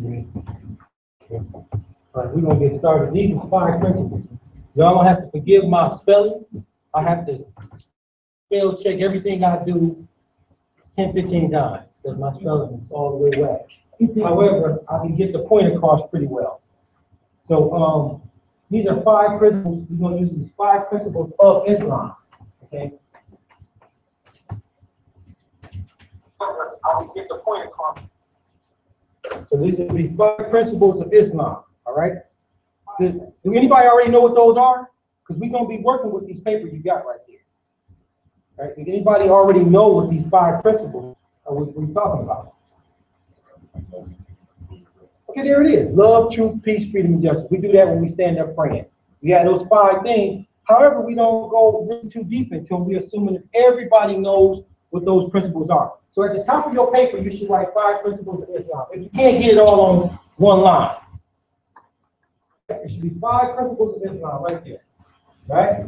All right, we're going to get started. These are 5 principles. Y'all don't have to forgive my spelling. I have to spell check everything I do 10, 15 times because my spelling is all the way whack. However, I can get the point across pretty well. So these are 5 principles. We're going to use these 5 principles of Islam. Okay. I can get the point across. So these are the 5 principles of Islam. All right. Do anybody already know what those are? Because we're going to be working with these papers you got right here. Right? Does anybody already know what these 5 principles are we're talking about? Okay, there it is. Love, truth, peace, freedom, and justice. We do that when we stand up praying. We have those 5 things. However, we don't go really too deep into them. We're assuming that everybody knows what those principles are. So at the top of your paper, you should write 5 principles of Islam. If you can't get it all on one line, there should be 5 principles of Islam right there. Right?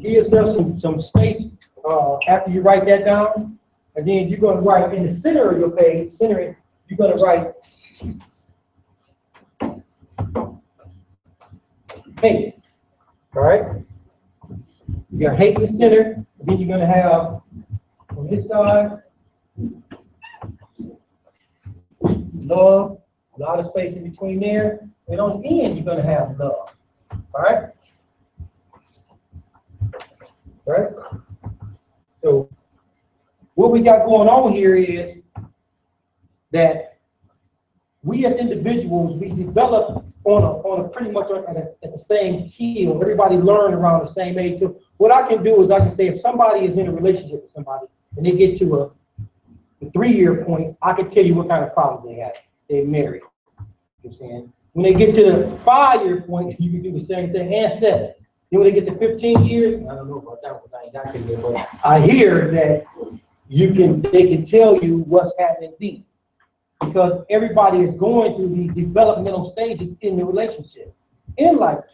Give yourself some space after you write that down. And then you're going to write in the center of your page, you're going to write hate. All right? You got hate in the center. And then you're going to have on this side love, a lot of space in between there. And on the end, you're going to have love. All right? Right? So what we got going on here is that we as individuals, we develop on a pretty much at the same keel. Everybody learn around the same age. So what I can do is I can say if somebody is in a relationship with somebody and they get to the 3-year point, I can tell you what kind of problems they have. They're married. You know what I'm saying? When they get to the 5-year point, you can do the same thing, and 7. Then when they get to 15 years, I don't know about that one, I ain't got to yet, but I hear that they can tell you what's happening deep. Because everybody is going through these developmental stages in the relationship. In life,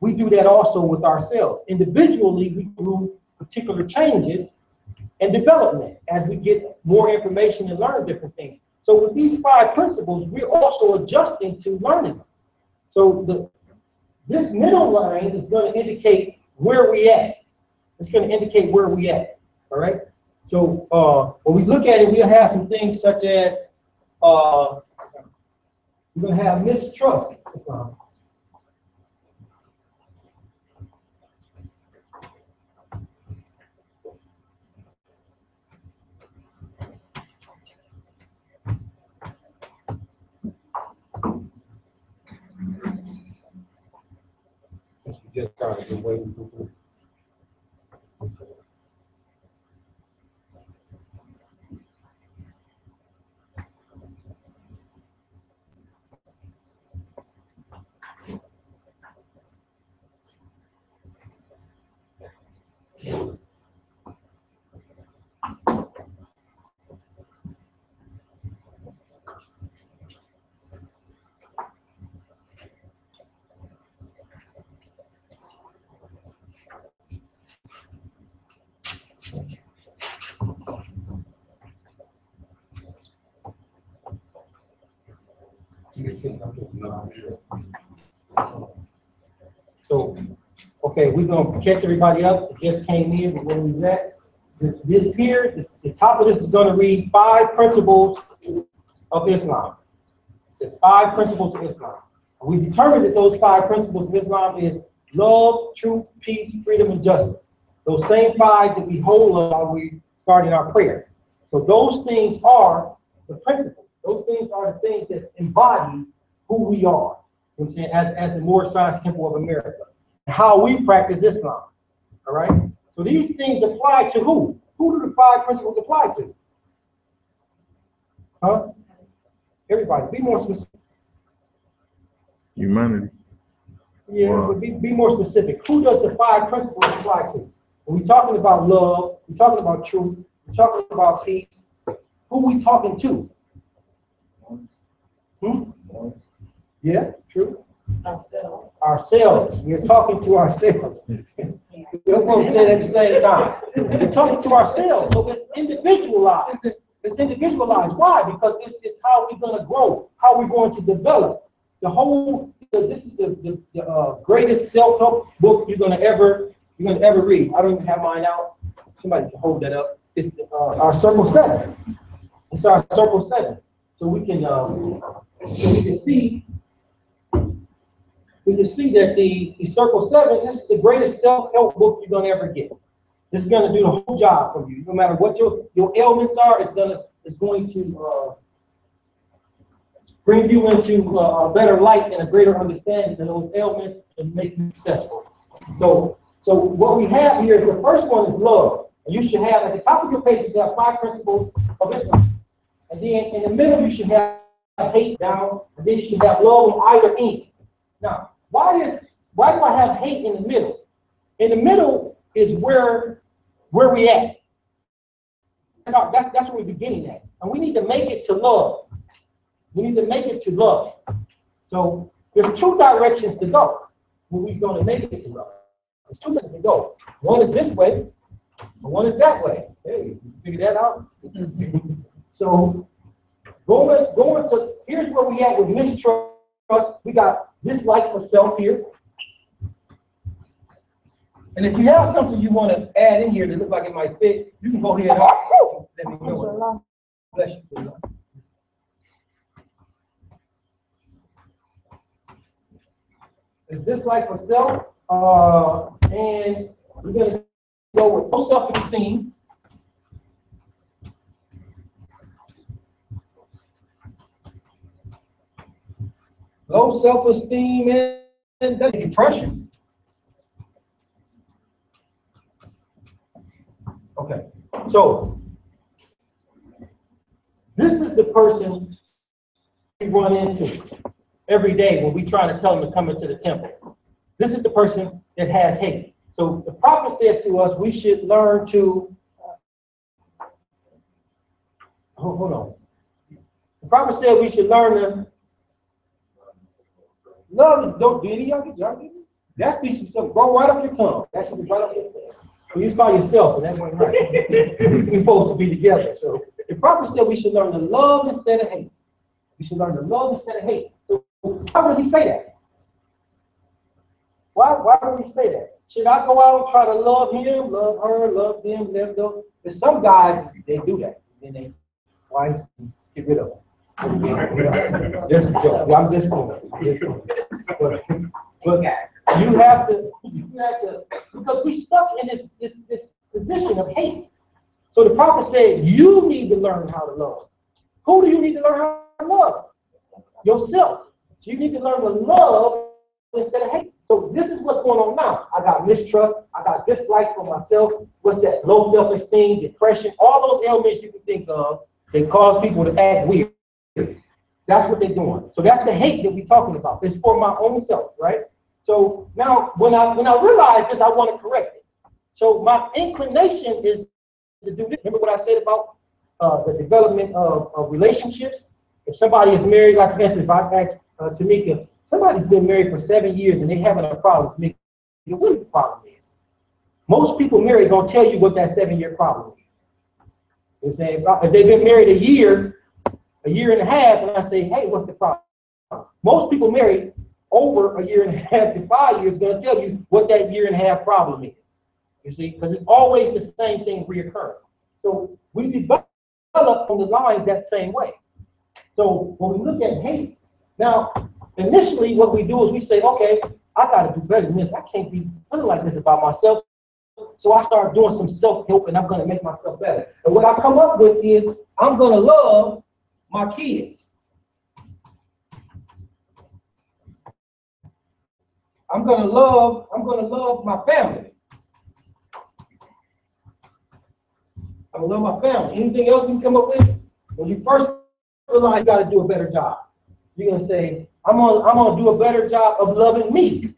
we do that also with ourselves. Individually, we go through particular changes and development as we get more information and learn different things. So with these 5 principles, we're also adjusting to learning them. So this middle line is going to indicate where we at. It's going to indicate where we at. All right. So when we look at it, we'll have some things such as we're going to have mistrust. Since we just started the way we do. So, okay, we're going to catch everybody up. It just came in where we was at. This here, the top of this is going to read 5 principles of Islam. It says 5 principles of Islam. We determined that those 5 principles of Islam is love, truth, peace, freedom, and justice. Those same 5 that we hold on while we started our prayer. So those things are the principles. Those things are the things that embody who we are. You know what I'm saying? As the Moorish Science Temple of America. How we practice Islam. All right? So these things apply to who? Who do the 5 principles apply to? Huh? Everybody. Be more specific. Humanity. Yeah, wow. But be more specific. Who does the 5 principles apply to? When we're talking about love, we're talking about truth, we're talking about peace. Who are we talking to? Yeah, true. Ourselves. We're talking to ourselves. We We're supposed to say it at the same time. We're talking to ourselves, so it's individualized. It's individualized. Why? Because it's how we're going to grow, how we're going to develop. This is the greatest self-help book you're going to ever read. I don't even have mine out. Somebody can hold that up. It's our Circle 7. It's our Circle 7. So we can see that the Circle 7, this is the greatest self-help book you're going to ever get. It's going to do the whole job for you. No matter what your ailments are, it's going to bring you into a better light and a greater understanding of those ailments and make you successful. So what we have here is the first one is love. And you should have, at the top of your page, you have 5 principles of Islam. And then in the middle, you should have hate down, and then you should have love on either end. Now, why do I have hate in the middle? In the middle is where we at. That's where we're beginning at. And we need to make it to love. We need to make it to love. So there's 2 directions to go when we're going to make it to love. There's 2 directions to go. One is this way, and one is that way. Hey, you figure that out? So going to, here's where we at with mistrust. We got dislike for self here. And if you have something you want to add in here that looks like it might fit, you can go ahead and let me know. Bless you. It's dislike for self, and we're going to go with low self-esteem. Low self-esteem and depression. Okay, so this is the person we run into every day when we try to tell them to come into the temple. This is the person that has hate. So the prophet says to us, we should learn to, hold on. The prophet said we should learn to love. Don't did y'all get it? That's be some stuff. Go right up your tongue. That should be right up your tongue. So you by yourself, and that wasn't right. We're supposed to be together. So the prophet said we should learn to love instead of hate. We should learn to love instead of hate. So why would he say that? Why would he say that? Should I go out and try to love him, love her, love them, let them? There's some guys, they do that. And they, why? Get rid of them. Just a joke. I'm just kidding. But you have to, because we stuck in this position of hate. So the prophet said, you need to learn how to love. Who do you need to learn how to love? Yourself. So you need to learn to love instead of hate. So this is what's going on now. I got mistrust. I got dislike for myself. What's that? Low self-esteem, depression, all those ailments you can think of that cause people to act weird. That's what they're doing. So that's the hate that we're talking about. It's for my own self, right? So now when I realize this, I want to correct it. So my inclination is to do this. Remember what I said about the development of relationships? If somebody is married, like for instance, if I ask Tamika, somebody's been married for 7 years and they're having a problem, Tamika, what the problem is? Most people married don't tell you what that 7-year problem is. You know what I'm saying? If they've been married a year and a half, and I say, hey, what's the problem? Most people married over a year and a half to 5 years going to tell you what that year and a half problem is. You see, because it's always the same thing reoccurring. So we develop on the lines that same way. So when we look at hate, now initially what we do is we say, okay, I got to do better than this. I can't be feeling like this about myself. So I start doing some self-help and I'm going to make myself better. And what I come up with is I'm going to love my kids. I'm going to love my family. I'm going to love my family. Anything else we can come up with? When you first realize you got to do a better job, you're going to say, I'm going to do a better job of loving me.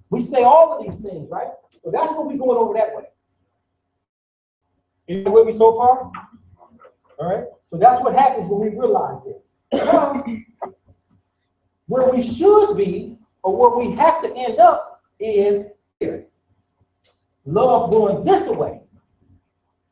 We say all of these things, right? So that's what we're going over that way. You with me so far? All right. So that's what happens when we realize it. Now, where we should be, or where we have to end up, is here. love going this way.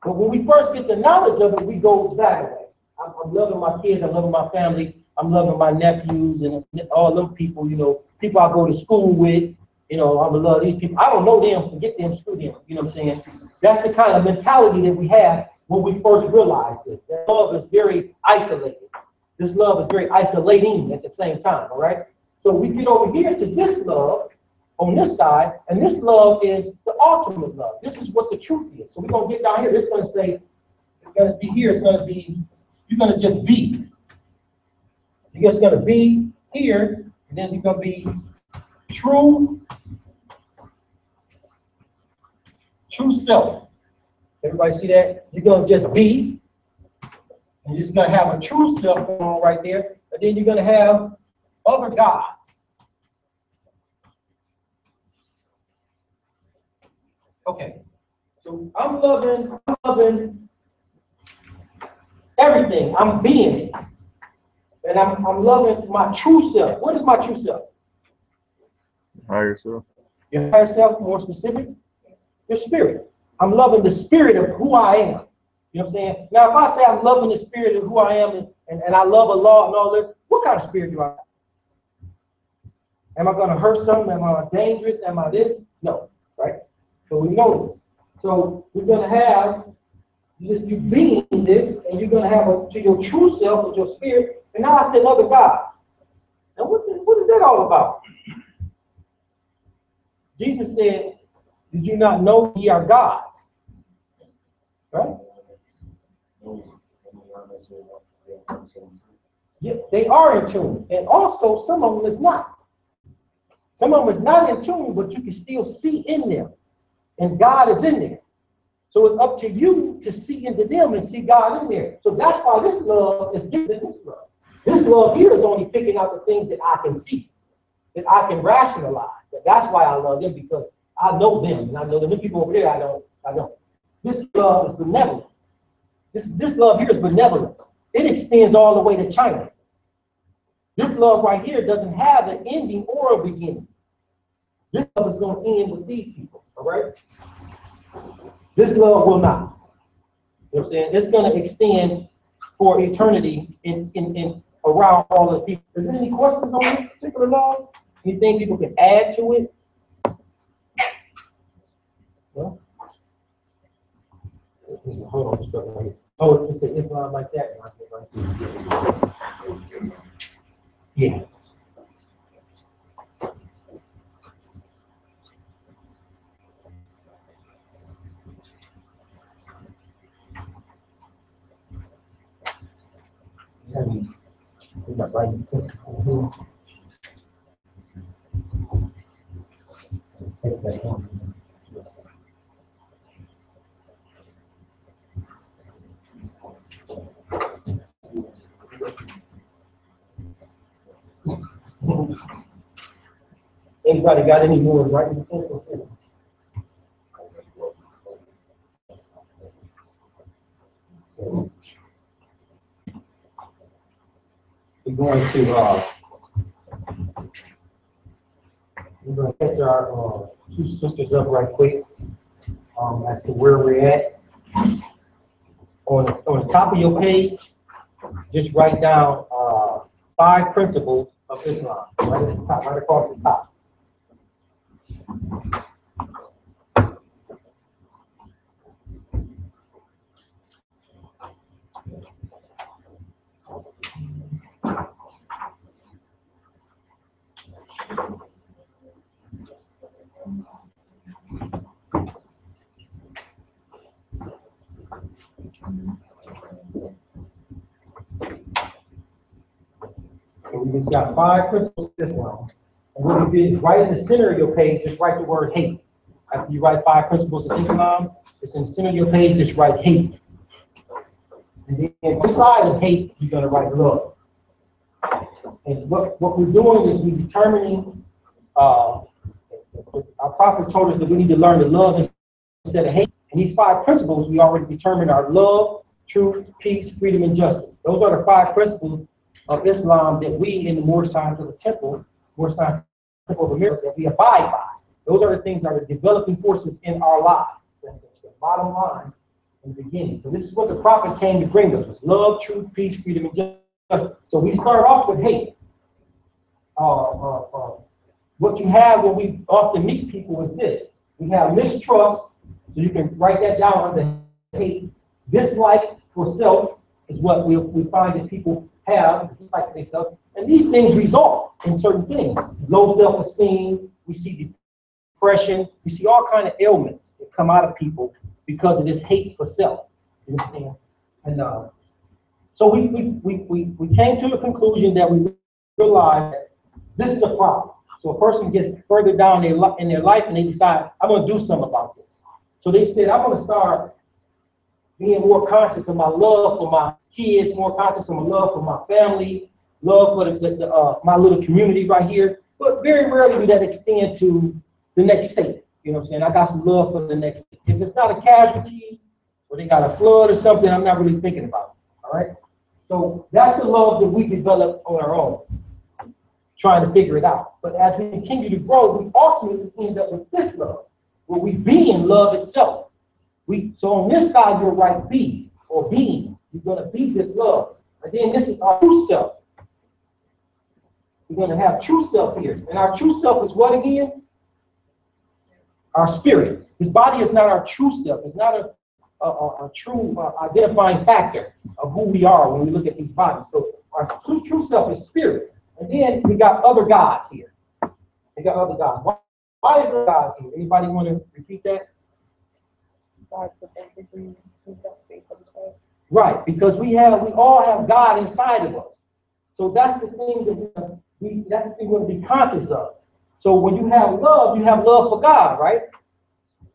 But when we first get the knowledge of it, we go that way. I'm loving my kids, I'm loving my family, I'm loving my nephews and all them people, you know, people I go to school with, you know, I'm gonna love these people. I don't know them, forget them, screw them, you know what I'm saying? That's the kind of mentality that we have when we first realize this. That love is very isolated. This love is very isolating at the same time, all right? So we get over here to this love on this side, and this love is the ultimate love. This is what the truth is. So we're gonna get down here, it's gonna say, it's gonna be here, it's gonna be, you're gonna just be. You're just gonna be here, and then you're gonna be true self. Everybody see that? You're gonna just be, and you're just gonna have a true self going on right there, and then you're gonna have other gods. Okay, so I'm loving everything. I'm being it. And I'm loving my true self. What is my true self? Higher self. Your higher self, more specific? Your spirit. I'm loving the spirit of who I am. You know what I'm saying? Now, if I say I'm loving the spirit of who I am and I love Allah and all this, what kind of spirit do I have? Am I going to hurt something? Am I dangerous? Am I this? No, right? So we know this. So we're going to have you being this, and you're going to have your true self with your spirit. And now I said other gods. Now what is that all about? Jesus said, did you not know ye are gods? Right? Yeah, they are in tune. And also some of them is not. Some of them is not in tune, but you can still see in them. And God is in there. So it's up to you to see into them and see God in there. So that's why this love is different than this love. This love here is only picking out the things that I can see, that I can rationalize. That's why I love them, because I know them, and I know the people over there I don't. This love is benevolent. This love here is benevolent. It extends all the way to China. This love right here doesn't have an ending or a beginning. This love is going to end with these people, all right? This love will not. You know what I'm saying? It's going to extend for eternity in around all those people. Is there any questions on this particular love? Anything people can add to it? Well, hold on, stuff right here. Oh, it's an Islam like that. Yeah. We're not writing. Take that one. Anybody got any more writing? We're going to catch our two sisters up right quick as to where we're at. On the top of your page, just write down 5 principles of Islam, right at the top, right across the top. So we just got 5 principles of Islam. And what we did is right in the center of your page, just write the word hate. After you write 5 principles of Islam, it's in the center of your page, just write hate. And then beside of hate, you're going to write love. And what we're doing is we're determining, our prophet told us that we need to learn to love instead of hate. And these 5 principles, we already determined are love, truth, peace, freedom, and justice. Those are the 5 principles of Islam that we in the Moorish Science of the Temple, Moorish Science Temple of America, that we abide by. Those are the things that are developing forces in our lives. That's the bottom line in the beginning. So this is what the prophet came to bring us: was love, truth, peace, freedom, and justice. So we start off with hate. What you have when we often meet people is this: we have mistrust. So you can write that down under hate. Dislike for self is what we find that people have, dislike themselves. And these things result in certain things. Low self-esteem, we see depression, we see all kinds of ailments that come out of people because of this hate for self. You understand? And so we came to the conclusion that we realized that this is a problem. So a person gets further down in their life and they decide, I'm going to do something about this. So they said, I'm going to start being more conscious of my love for my kids, more conscious of my love for my family, love for my little community right here. But very rarely do that extend to the next state. You know what I'm saying? I got some love for the next state. If it's not a casualty or they got a flood or something, I'm not really thinking about it. All right? So that's the love that we develop on our own, trying to figure it out. But as we continue to grow, we ultimately end up with this love, where we be in love itself. So on this side, you'll write be or being. You're going to be this love. And then this is our true self. We're going to have true self here. And our true self is what again? Our spirit. This body is not our true self. It's not a true identifying factor of who we are when we look at these bodies. So our true self is spirit. And then we got other gods here. We got other gods. Why is there gods here? Anybody want to repeat that? God's the thing who don't see for themselves. Right, because we all have God inside of us. So that's the thing that that's the thing we're going to be conscious of. So when you have love for God, right?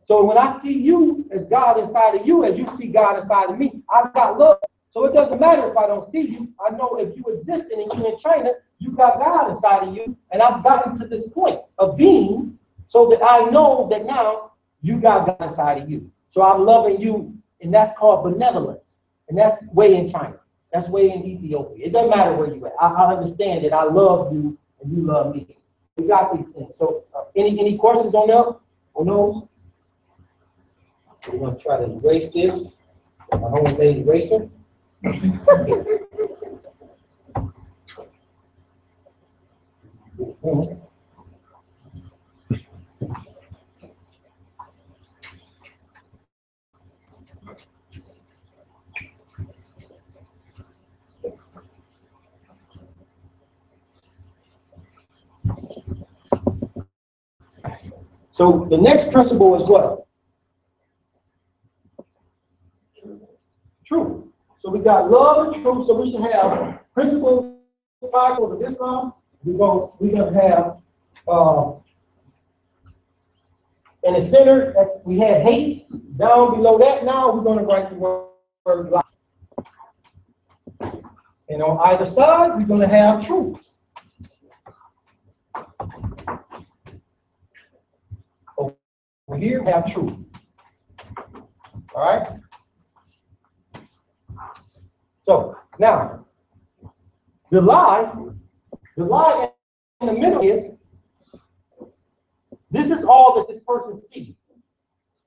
So when I see you as God inside of you, as you see God inside of me, I've got love. So it doesn't matter if I don't see you. I know if you exist and you're in China, you got God inside of you. And I've gotten to this point of being so that I know that now you got God inside of you. So I'm loving you, and that's called benevolence. And that's way in China. That's way in Ethiopia. It doesn't matter where you at. I understand that I love you and you love me. We got these things. So any questions on that? On those? We're going to try to erase this. My homemade eraser. So the next principle is what? Truth. So we got love and truth. So we should have principle 5 of Islam. We're going to have in the center we had hate. Down below that now we're going to write the word life. And on either side we're going to have truth. Over here we have truth. All right. So now, the lie in the middle is, this is all that this person sees.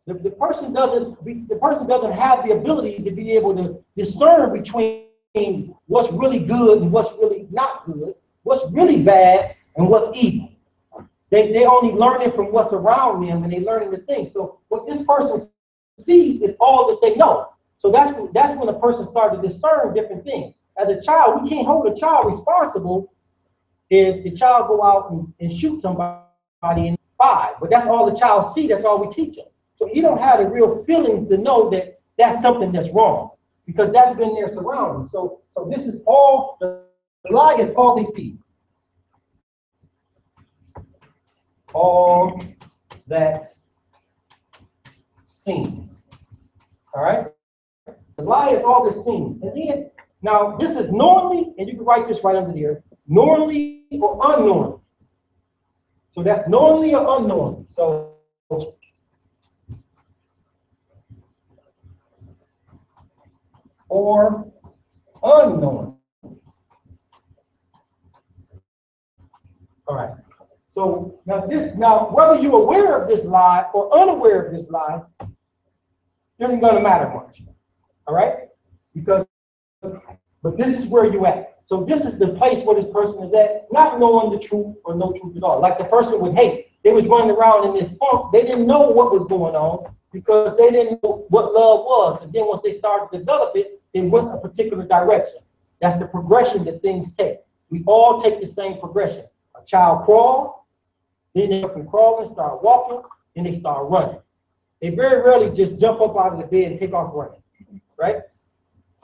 The person doesn't have the ability to be able to discern between what's really good and what's really not good, what's really bad and what's evil. They only learn it from what's around them, and they learning the things. So what this person sees is all that they know. So that's when a person starts to discern different things. As a child, we can't hold a child responsible if the child go out and shoot somebody in 5. But that's all the child sees. That's all we teach them. So you don't have the real feelings to know that that's something that's wrong, because that's been their surroundings. So this is all, the lie is all they see. All that's seen. All right? The lie is all that's seen. And then, now this is knowingly, and you can write this right under there, knowingly or unknowingly. So that's knowingly or unknowingly. So or unknowingly. All right. So now now, whether you're aware of this lie or unaware of this lie, isn't going to matter much. All right? Because, but this is where you at. So this is the place where this person is at, not knowing the truth or no truth at all. Like the person with hate. They was running around in this funk. They didn't know what was going on because they didn't know what love was. And then once they started to develop it, it went a particular direction. That's the progression that things take. We all take the same progression. A child crawls, then they can crawl and start walking, then they start running. They very rarely just jump up out of the bed and take off running, right?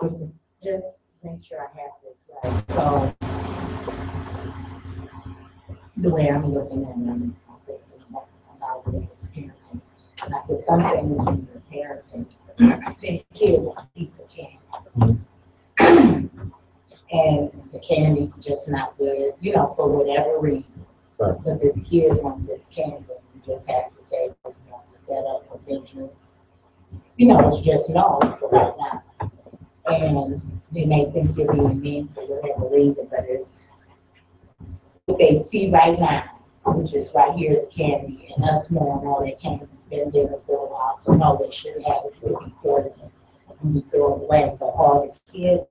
Sister? Just make sure I have this right. So the way I'm looking at them, I'm thinking about it as parenting. Like there's some things when you're parenting, say a kid wants a piece of candy. And the candy's just not good, you know, for whatever reason. Right. But this kid wants this candy, you just have to say, you know, to set up a picture. You know, it's just no for right now. And they may think you're being mean for whatever reason, but it's what they see right now, which is right here, the candy, and us knowing all that candy's been there for a while, so no, they shouldn't have it before them. And we throw it away, but all the kids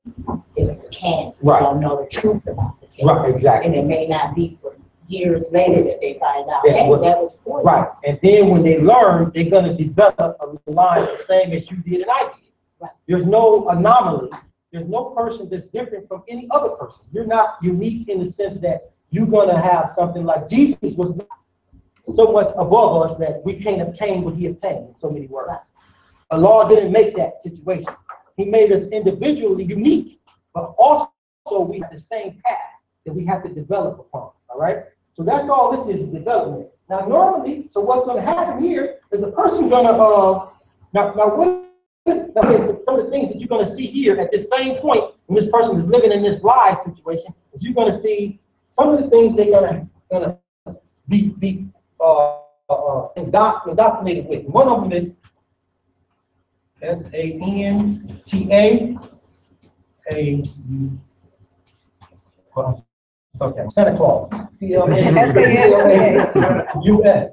is the candy. Right. They don't know the truth about the candy. Right, exactly. And it may not be for years later that they find out, Yeah, hey, well, that was poison. Right. And then when they learn, they're going to develop a line the same as you did and I did. Right. There's no anomaly. There's no person that's different from any other person. You're not unique in the sense that you're going to have something like Jesus was so much above us that we can't obtain what he obtained in so many words. Right. The law didn't make that situation. He made us individually unique, but also we have the same path that we have to develop upon, all right? So that's all this is development. Now, normally, so what's going to happen here is a person going to, some of the things that you're going to see here at this same point when this person is living in this live situation is you're going to see some of the things they're going to be indoctrinated with. One of them is SANTA. Okay, Santa Claus. CLAUS.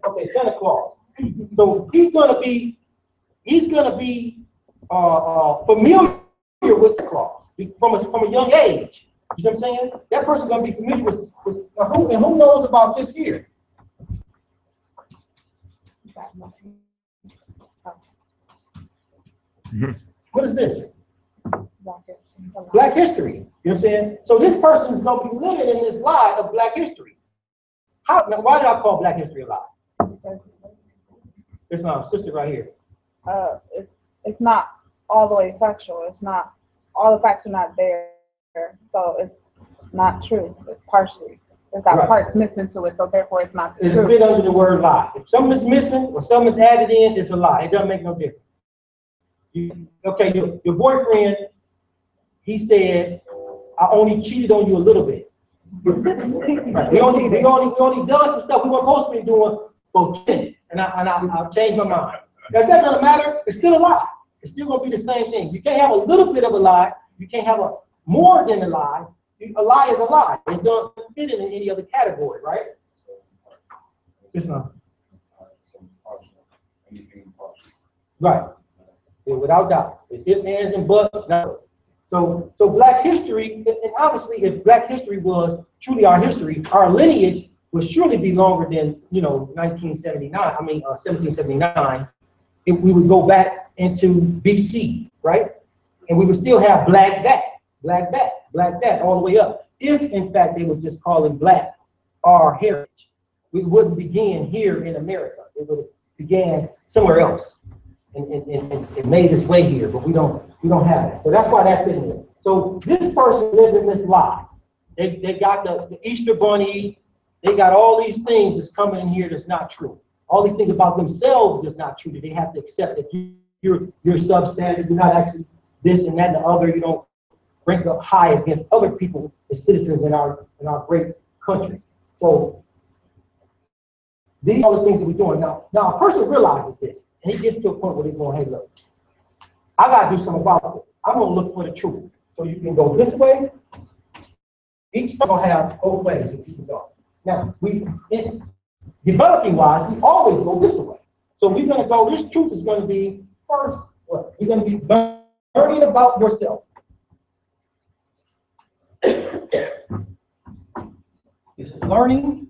Okay, Santa Claus. So he's gonna be familiar with Santa Claus from a young age. You know what I'm saying? That person's gonna be familiar with who knows about this here? What is this? Black history. You know what I'm saying? So this person is going to be living in this lie of Black history. Now, why did I call Black history a lie? It's not sister right here. It's not all the way factual. It's not all the facts are not there, so it's not true. It's partially. It's got parts missing to it, so therefore it's not the It's truth. a bit under the word lie. If something is missing or something is added in, it's a lie. It doesn't make no difference. Your boyfriend, he said, I only cheated on you a little bit. We only done some stuff we weren't supposed to be doing for kids, and I changed my mind. That's not gonna matter. It's still a lie. It's still gonna be the same thing. You can't have a little bit of a lie. You can't have a more than a lie. A lie is a lie. It doesn't fit in any other category, right? It's not. Right. Yeah, without doubt. It's ifs, ands, and buts. No. So Black history, and obviously if Black history was truly our history, our lineage would surely be longer than, 1779. If we would go back into BC, right? And we would still have black that, all the way up. If in fact they would just call it Black our heritage. We wouldn't begin here in America. It would have began somewhere else and made its way here, but we don't have it. So that's why that's in there. So this person lived in this lie. They got the Easter bunny. They got all these things that's coming in here that's not true. All these things about themselves that's not true, that they have to accept that you're substandard, you're not actually this and that and the other. You don't rank up high against other people as citizens in our great country. So these are the things that we're doing now. Now a person realizes this, and he gets to a point where he's going, hey, look, I gotta do something about it. I'm gonna look for the truth. So you can go this way. Each time gonna have both ways that you can go. Now developing wise, we always go this way. So we're going to go, this truth is going to be first, what? We're going to be learning about yourself. This is learning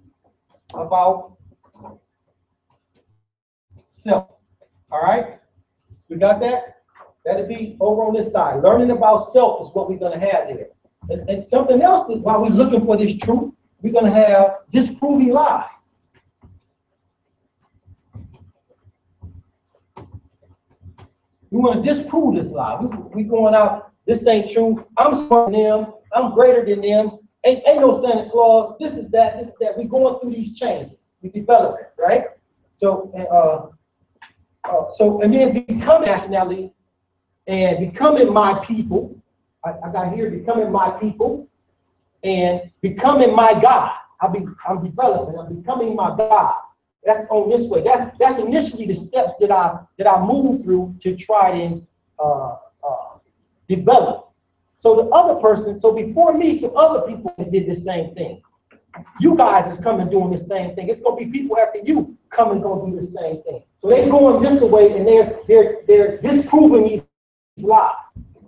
about self. All right? We got that? That'll be over on this side. Learning about self is what we're going to have there. And something else, while we're looking for this truth, we're going to have disproving lies. We want to disprove this lie. We going out, this ain't true. I'm smarter than them. I'm greater than them. Ain't no Santa Claus. This is that. We're going through these changes. We develop it, right? So, and then become nationality and becoming my people. I got here becoming my people and becoming my God. I'm developing. I'm becoming my God. That's on this way. That's initially the steps that I moved through to try and develop. So the other person, so before me, some other people did the same thing. You guys is coming doing the same thing. It's gonna be people after you coming gonna do the same thing. So they're going this way and they're disproving these lies.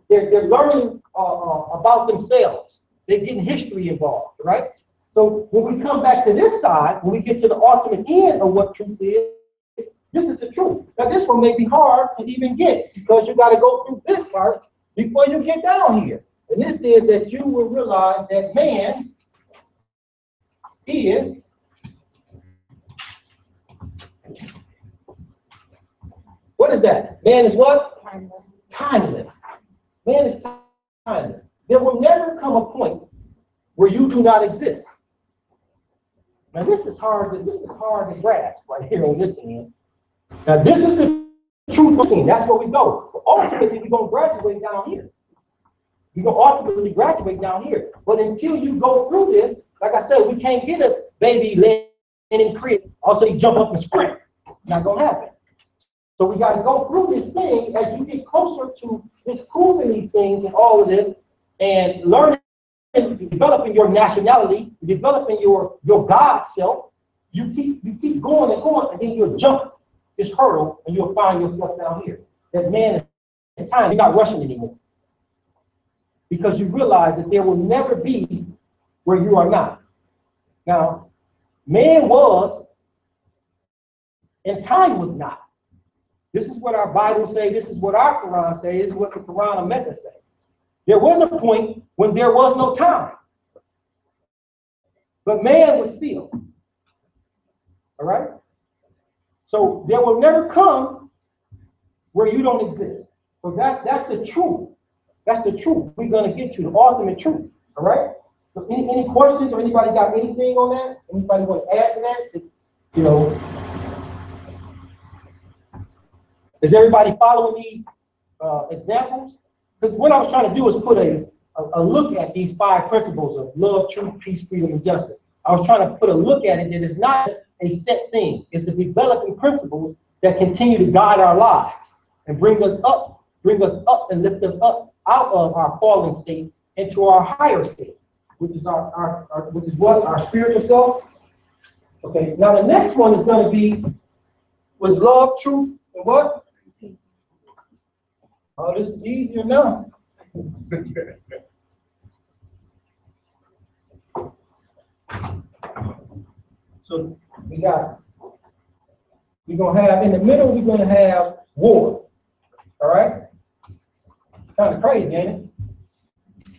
They're learning about themselves. They're getting history involved, right? So when we come back to this side, when we get to the ultimate end of what truth is, this is the truth. Now this one may be hard to even get because you got to go through this part before you get down here. And this is that you will realize that man is what is that? Man is what? Timeless. Timeless. Man is timeless. There will never come a point where you do not exist. Now this is hard to grasp right here on this end. Now this is the truth machine. That's where we go. But ultimately, we're gonna graduate down here. We're gonna ultimately graduate down here. But until you go through this, like I said, we can't get a baby laying in crib. Also, you jump up and sprint. Not gonna happen. So we got to go through this thing as you get closer to disproving these things and all of this, and learning, developing your nationality, developing your God self. You keep going and going, and then you'll jump this hurdle, and you'll find yourself down here. That man is time. You're not rushing anymore because you realize that there will never be where you are not. Now, man was, and time was not. This is what our Bible say. This is what our Quran say. This is what the Quran and Mecca say. There was a point when there was no time, but man was still. All right. So there will never come where you don't exist. So that's the truth. That's the truth. We're gonna get to the ultimate truth. All right. So any questions or anybody got anything on that? Anybody want to add to that? You know. Is everybody following these examples? Because what I was trying to do is put a look at these 5 principles of love, truth, peace, freedom, and justice. I was trying to put a look at it that is not a set thing. It's the developing principles that continue to guide our lives and bring us up and lift us up out of our fallen state into our higher state, which is our spiritual self. Okay, now the next one is going to be was love, truth, and what? Oh, this is easier now. So we're gonna have in the middle, we're gonna have war. All right? Kind of crazy, ain't it?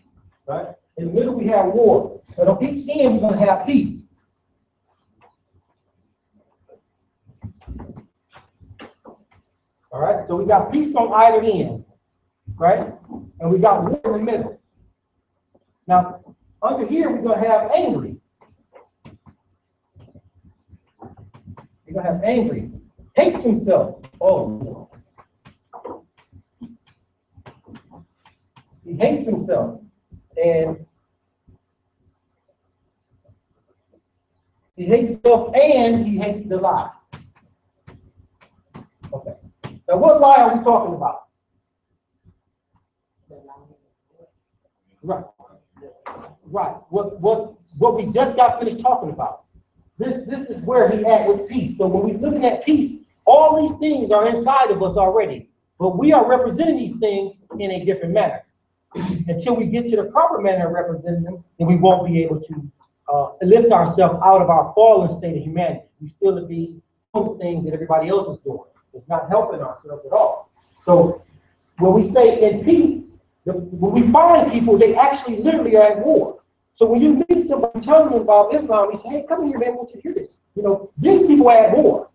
Right? In the middle, we have war. But on each end, we're gonna have peace. All right, so we got peace on either end, right? And we got war in the middle. Now, under here, we're going to have angry. We're going to have angry. Hates himself. Oh. He hates himself. And he hates himself and he hates the lie. Okay. Now, what lie are we talking about? Right. Right. What we just got finished talking about. this is where he at with peace. So when we're looking at peace, all these things are inside of us already, but we are representing these things in a different manner. Until we get to the proper manner of representing them, then we won't be able to lift ourselves out of our fallen state of humanity. We still be doing things that everybody else is doing. It's not helping ourselves at all. So when we say in peace, when we find people, they actually literally are at war. So when you meet somebody telling them about Islam, you say, hey, come here, man, I want you to hear this. You know, these people are at war.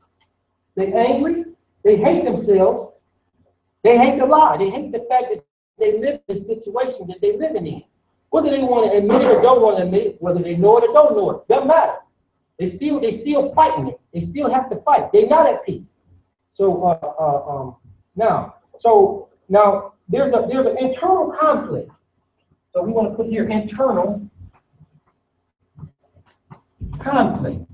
They're angry, they hate themselves, they hate the lie, they hate the fact that they live in the situation that they're living in. Whether they want to admit it or don't want to admit it, whether they know it or don't know it, doesn't matter. They still fighting it. They still have to fight. They're not at peace. So now there's an internal conflict. So we want to put here internal conflict.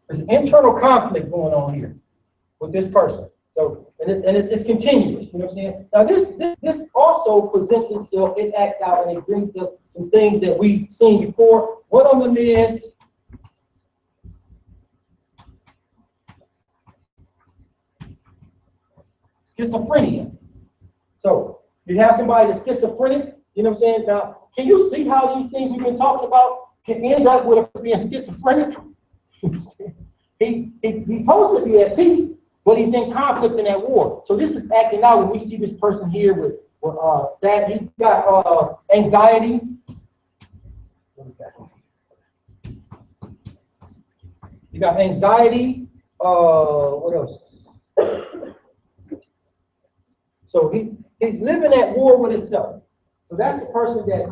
There's an internal conflict going on here with this person. So, it's continuous, you know what I'm saying? Now, this also presents itself, it acts out, and it brings us some things that we've seen before. One of them is schizophrenia. So, you have somebody that's schizophrenic, you know what I'm saying? Now, can you see how these things we've been talking about can end up with a being schizophrenic? He's supposed to be at peace, but he's in conflict and at war. So this is acting out when we see this person here with that he's got anxiety. You got anxiety. What else? So he's living at war with himself. So that's the person that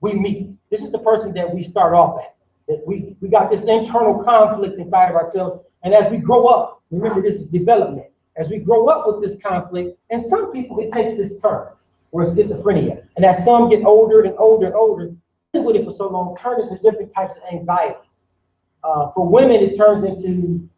we meet. This is the person that we start off at. That we got this internal conflict inside of ourselves. And as we grow up, remember this is development. As we grow up with this conflict, and some people, it takes this turn, where it's schizophrenia. And as some get older and older and older, with it for so long, turn into different types of anxieties. For women, it turns into,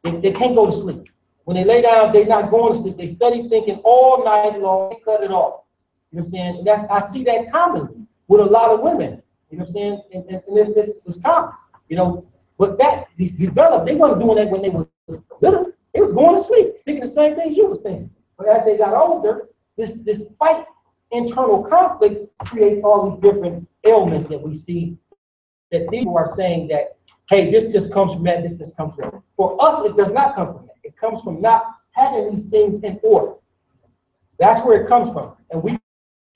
they can't go to sleep. When they lay down, they're not going to sleep. They study thinking all night long, they cut it off. You know what I'm saying? And I see that commonly with a lot of women. You know what I'm saying? And it's common, you know. But these developed, they weren't doing that when they were little. They was going to sleep, thinking the same thing you was thinking. But as they got older, this fight, internal conflict creates all these different ailments that we see that people are saying that, hey, this just comes from that, this just comes from that. For us, it does not come from that. It comes from not having these things in order. That's where it comes from. And we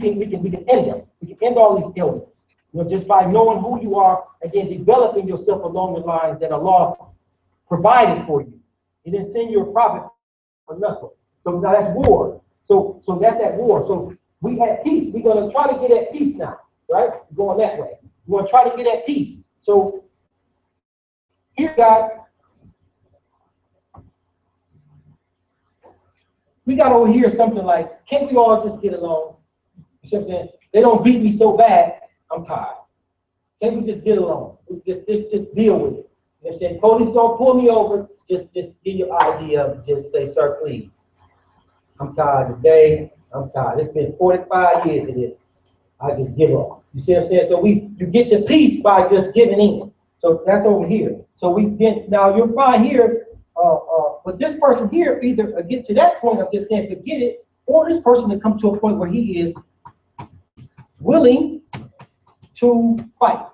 can end them. We can end all these ailments. You know, just by knowing who you are, again, developing yourself along the lines that Allah provided for you. He didn't send you a prophet for nothing. So now that's war. So that's at war. So we at peace. We're going to try to get at peace now, right? Going that way. We're going to try to get at peace. So here, we got over here something like, can't we all just get along? You see what I'm saying? They don't beat me so bad, I'm tired. Can't we just get along? Just deal with it. You know what I'm saying? Police don't pull me over. Just give your idea of just say, sir, please. I'm tired today. I'm tired. It's been 45 years of this. I just give up. You see what I'm saying? So you get the peace by just giving in. So that's over here. So now you'll find here, but this person here either get to that point of just saying forget it, or this person to come to a point where he is willing to fight.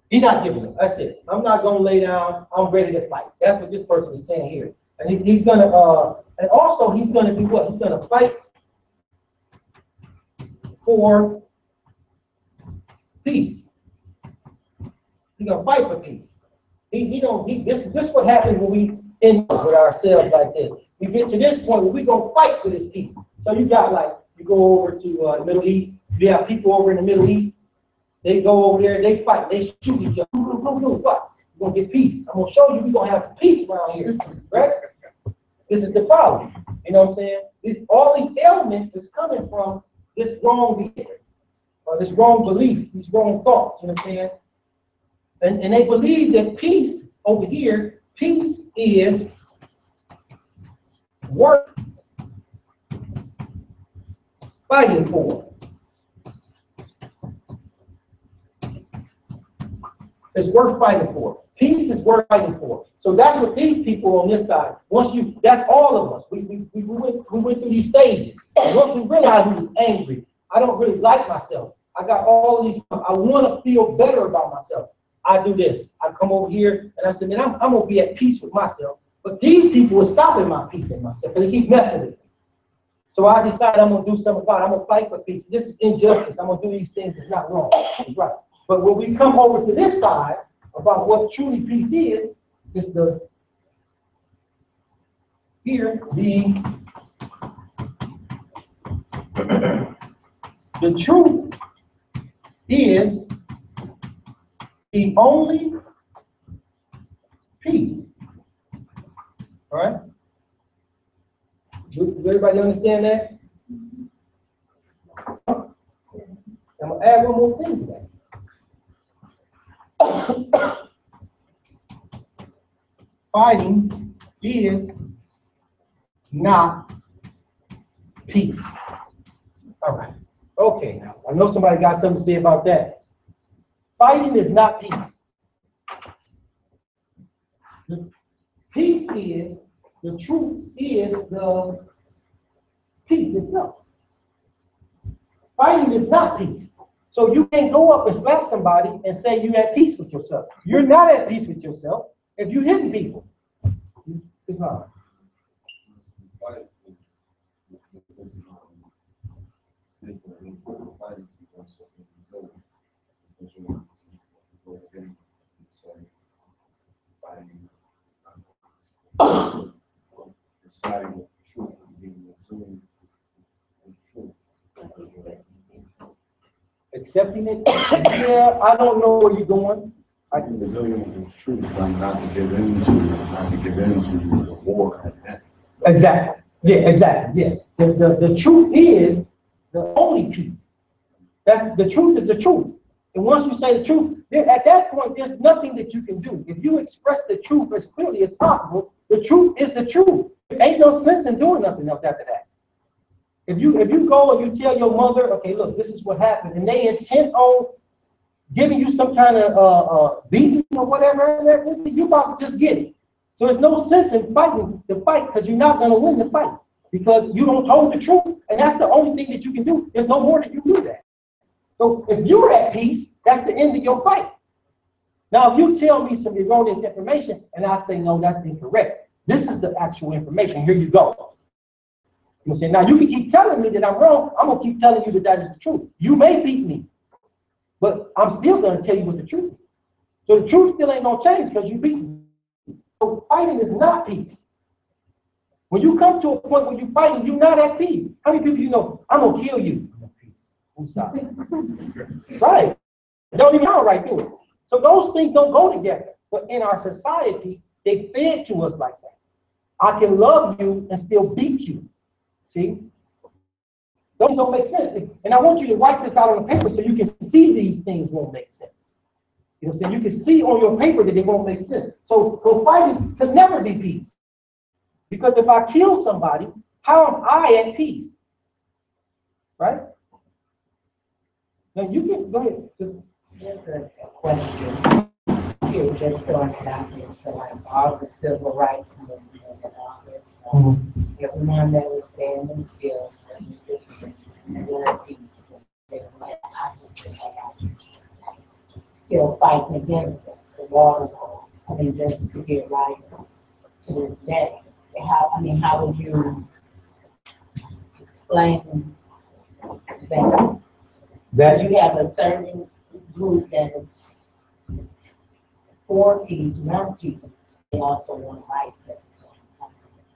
He's not giving up. That's it. I'm not going to lay down. I'm ready to fight. That's what this person is saying here. And he's going to, and also he's going to do what? He's going to fight for peace. He's going to fight for peace. This is what happens when we end with ourselves like this. We get to this point where we're going to fight for this peace. So you got you go over to the Middle East. You have people over in the Middle East. They go over there, they fight, they shoot each other. What? We're going to get peace. I'm going to show you we're going to have some peace around here, right? This is the problem. You know what I'm saying? All these ailments is coming from this wrong behavior, or this wrong belief, these wrong thoughts, you know what I'm saying? And they believe that peace over here, peace is worth fighting for. is worth fighting for. Peace is worth fighting for. So that's what these people on this side, that's all of us. We went through these stages. And once we realized we was angry, I don't really like myself. I got all of these, I want to feel better about myself. I do this. I come over here and I say, man, I'm going to be at peace with myself. But these people are stopping my peace in myself and they keep messing with me. So I decided I'm going to do something about it. I'm going to fight for peace. This is injustice. I'm going to do these things. It's not wrong. It's right. But when we come over to this side about what truly peace is the truth is the only peace. All right? Does everybody understand that? I'm going to add one more thing to that. Fighting is not peace. All right. Okay, now, I know somebody got something to say about that. Fighting is not peace. The peace is, the truth is the peace itself. Fighting is not peace. So you can't go up and slap somebody and say you're at peace with yourself. You're not at peace with yourself if you're hitting people. It's not. Accepting it? Yeah, I don't know where you're going. I can resilient with the truth, but not to give in to the war. Exactly. Yeah, exactly. Yeah. The truth is the only peace. That's the truth is the truth. And once you say the truth, then at that point, there's nothing that you can do. If you express the truth as clearly as possible, the truth is the truth. There ain't no sense in doing nothing else after that. If you go and you tell your mother, okay, look, this is what happened, and they intend on giving you some kind of beating or whatever, you're about to just get it. So there's no sense in fighting the fight because you're not going to win the fight because you don't hold the truth, and that's the only thing that you can do. There's no more that you do that. So if you're at peace, that's the end of your fight. Now, if you tell me some erroneous information and I say, no, that's incorrect, this is the actual information. Here you go. You know what I'm saying? Now, you can keep telling me that I'm wrong. I'm going to keep telling you that that is the truth. You may beat me, but I'm still going to tell you what the truth is. So the truth still ain't going to change because you beat me. So fighting is not peace. When you come to a point where you're fighting, you're not at peace. How many people you know, I'm going to kill you? Who stop? Right. It don't even sound right, do it? So those things don't go together. But in our society, they fed to us like that. I can love you and still beat you. See? Those don't make sense. And I want you to write this out on the paper so you can see these things won't make sense. You know what I'm saying? You can see on your paper that they won't make sense. So fighting could never be peace. Because if I kill somebody, how am I at peace? Right? Now you can go ahead. Just a question. You just throwing it out there. So like all the civil rights movement and all this stuff, everyone that was standing still and were peace. They were like opposite, still fighting against us, the water law. I mean, just to get rights to this day. How would you explain that? That you have a certain group that is for peace, one peace, they also want rights at the same time.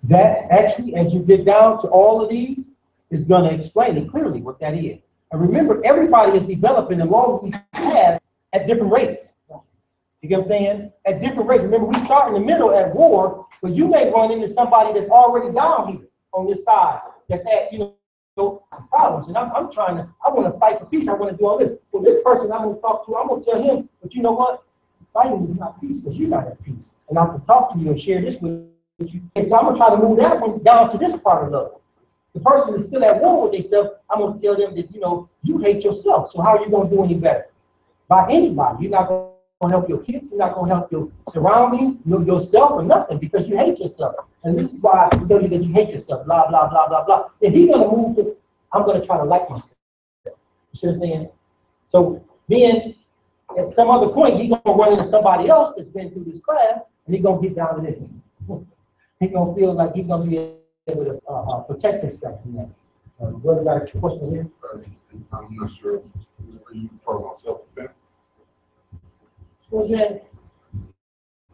That actually, as you get down to all of these, is going to explain it clearly what that is. And remember, everybody is developing the law we have at different rates. You get what I'm saying? At different rates. Remember, we start in the middle at war, but you may run into somebody that's already down here on this side, that's at, problems. And I want to fight for peace. I want to do all this. Well, this person I'm going to talk to, I'm going to tell him, but you know what? Fighting is not peace because you're not at peace. And I can talk to you and share this with you. And so I'm going to try to move that one down to this part of love. The person is still at war with themselves. I'm going to tell them that, you hate yourself. So how are you going to do any better? By anybody. You're not going gonna help your kids, you're not gonna help your surroundings, yourself or nothing, because you hate yourself. And this is why I tell you that you hate yourself, blah, blah, blah, blah, blah. And he's gonna move to, I'm gonna try to like myself. You see what I'm saying? So then, at some other point, he's gonna run into somebody else that's been through this class, and he's gonna get down to this. He's gonna feel like he's gonna be able to protect himself from that. Brother, got a question here? I'm not sure. Are you talking about self-defense? Well, just,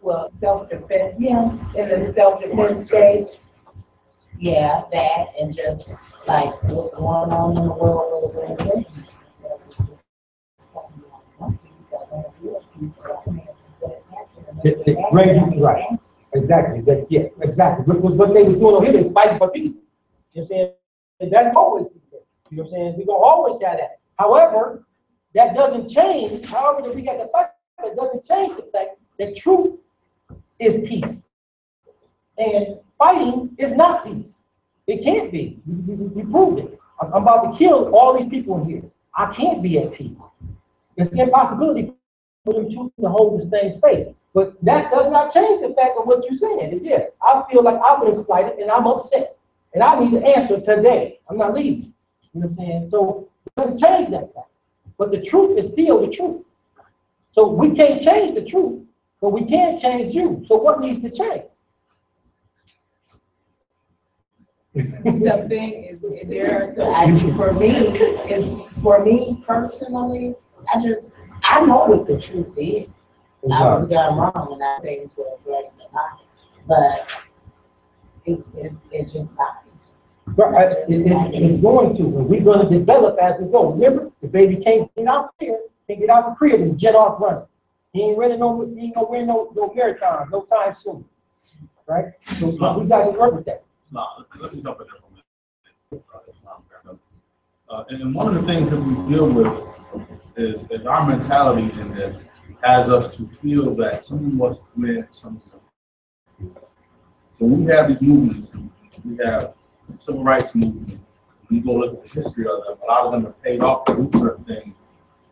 well, self-defense, yeah, in the self-defense stage. Yeah, that, and just like what's going on in the world with the Right, exactly, yeah, exactly. What they were doing over here is fighting for peace. You know what I'm saying? And that's always the case. You know what I'm saying? We're gonna always have that. However, that doesn't change. However, that we got the fight, that doesn't change the fact that truth is peace. And fighting is not peace. It can't be. We proved it. I'm about to kill all these people in here. I can't be at peace. It's the impossibility for them two to hold the same space. But that does not change the fact of what you're saying. Yeah, I feel like I've been slighted and I'm upset. And I need to answer today. I'm not leaving. You know what I'm saying? So it doesn't change that fact. But the truth is still the truth. So we can't change the truth, but we can change you. So what needs to change? Something is there for me personally, I know what the truth is. I was done wrong and I things were right about it. But it's just not. Right, it's going to, and we're going to develop as we go. Remember, the baby can't get out there, can't get out the crib and jet off running. He ain't running he ain't gonna win no marathon, no time soon. Right? So we got to work with that. No, let me jump in there for a minute. And one of the things that we deal with is our mentality in this has us to feel that someone was committed something. So we have these movements, we have the civil rights movement. When you go look at the history of them, a lot of them are paid off to do certain things,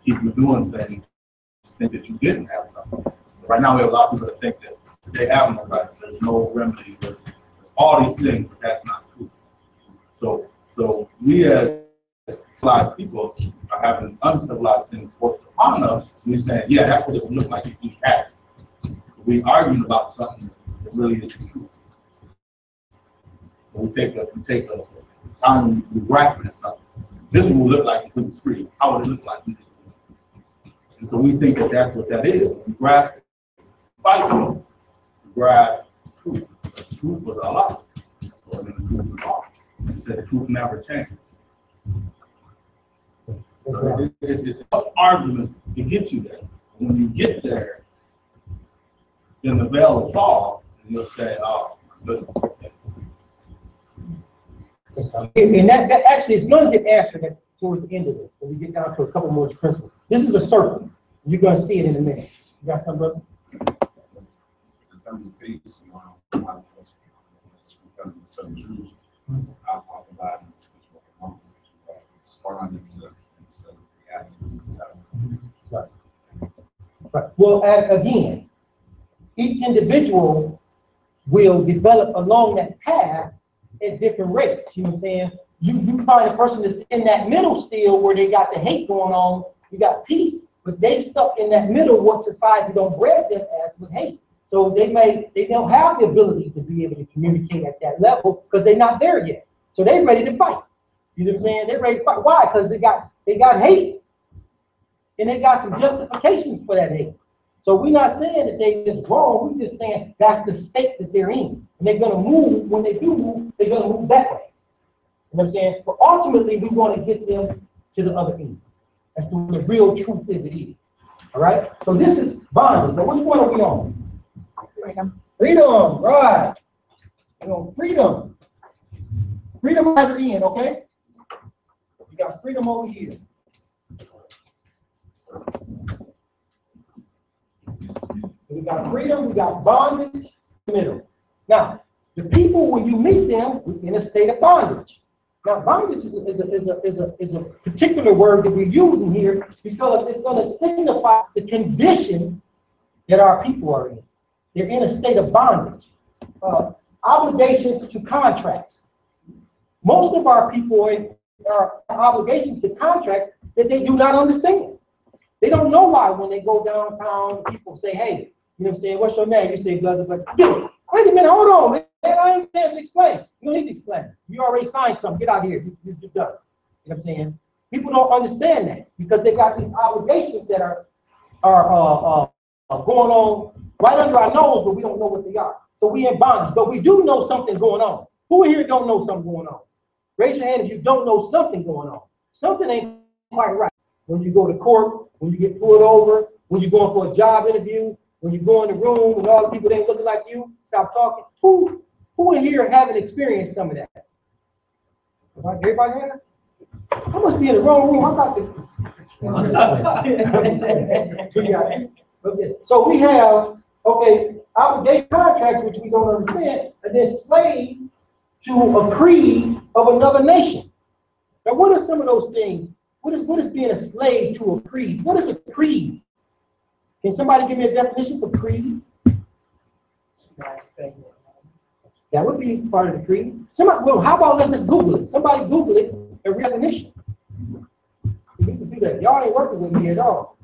keep you doing things, think that you didn't have something. Right now we have a lot of people that think that they have no rights, there's no remedy, there's all these things, but that's not true. So we as civilized people are having uncivilized things forced upon us. We're saying, yeah, that's what it would look like if we had it. We're arguing about something that really isn't true. So we take a time we grasping at something. This one will look like if we was free. How would it look like if we was free? And so we think that that's what that is. We grasp fighting, we grasp truth. The truth was a lie. Or the truth was wrong. He said the truth never changed. So it's an argument to get you there. When you get there, then the veil will fall, and you'll say, "Oh, good." And that actually is going to get answered towards the end of this, when we get down to a couple more principles. This is a circle. You're going to see it in a minute. You got something, brother? In terms of peace, certain truths, I'll talk about it. Responding to Right. Right. Well, again, each individual will develop along that path at different rates. You know what I'm saying? You find a person that's in that middle still where they got the hate going on, you got peace, but they stuck in that middle what society don't breed them as with hate. So they don't have the ability to be able to communicate at that level because they're not there yet. So they're ready to fight. You know what I'm saying? They're ready to fight. Why? Because they got hate. And they got some justifications for that hate. So we're not saying that they just wrong. We're just saying that's the state that they're in. And they're gonna move, when they do move, they're gonna move that way. You know what I'm saying? But ultimately we want to get them to the other end. That's the real truth is it is. All right? So this is bondage. Now which one are we on? Freedom. Freedom, right. We're on freedom. Freedom at the end, okay? We got freedom over here. We got freedom, we got bondage in the middle. Now, the people, when you meet them, we're in a state of bondage. Now, bondage is a particular word that we're using here because it's going to signify the condition that our people are in. They're in a state of bondage. Obligations to contracts. Most of our people are obligations to contracts that they do not understand. They don't know why when they go downtown, people say, hey, you know what I'm saying, what's your name? You say, blah, blah, blah. Wait a minute, hold on, man. I ain't there to explain. You don't need to explain. You already signed something. Get out of here. You're done. You know what I'm saying? People don't understand that because they got these obligations that are going on right under our nose, but we don't know what they are. So we in bondage, but we do know something going on. Who in here don't know something going on? Raise your hand if you don't know something going on. Something ain't quite right. When you go to court, when you get pulled over, when you're going for a job interview, when you go in the room and all the people that ain't looking like you, stop talking. Who in here haven't experienced some of that? Everybody have? I must be in the wrong room. I'm about to. So we have, okay, obligation contracts, which we don't understand, and then slave to a creed of another nation. Now, what are some of those things? What is being a slave to a creed? What is a creed? Can somebody give me a definition for creed? That would be part of the creed. Somebody, well, how about let's just Google it? Somebody Google it, a definition. We can do that. Y'all ain't working with me at all.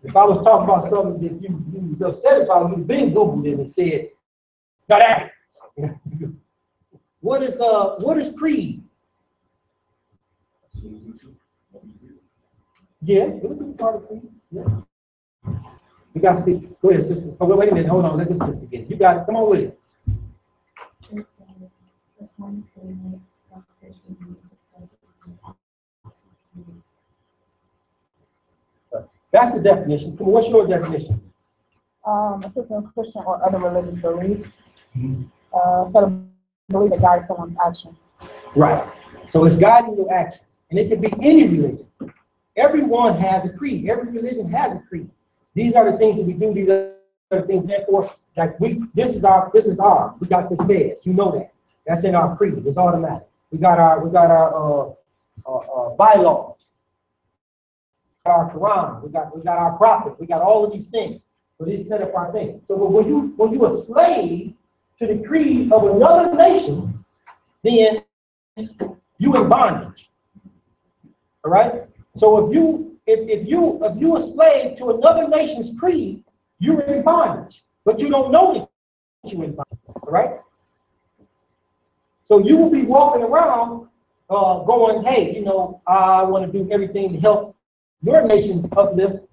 If I was talking about something that you was upset about, you'd been Googled it and said, "Now that." What is creed? Yeah, it would be part of creed. Yeah. You got to speak. Go ahead, sister. Oh, wait a minute. Hold on. Let this sister begin. You got it. Come on with it. That's the definition. Come on, what's your definition? Assisting Christian or other religious beliefs. For the belief that guides someone's actions. Right. So it's guiding your actions. And it can be any religion. Everyone has a creed. Every religion has a creed. These are the things that we do. These are the things, therefore, like this is our, we got this badge. You know that. That's in our creed. It's automatic. We got our bylaws. Our Quran. We got our prophet. We got all of these things. So these set up our things. So when you a slave to the creed of another nation, then you in bondage. All right. So if you a slave to another nation's creed, you're in bondage, but you don't know that you're in bondage. All right. So you will be walking around going, hey, you know, I want to do everything to help your nation uplift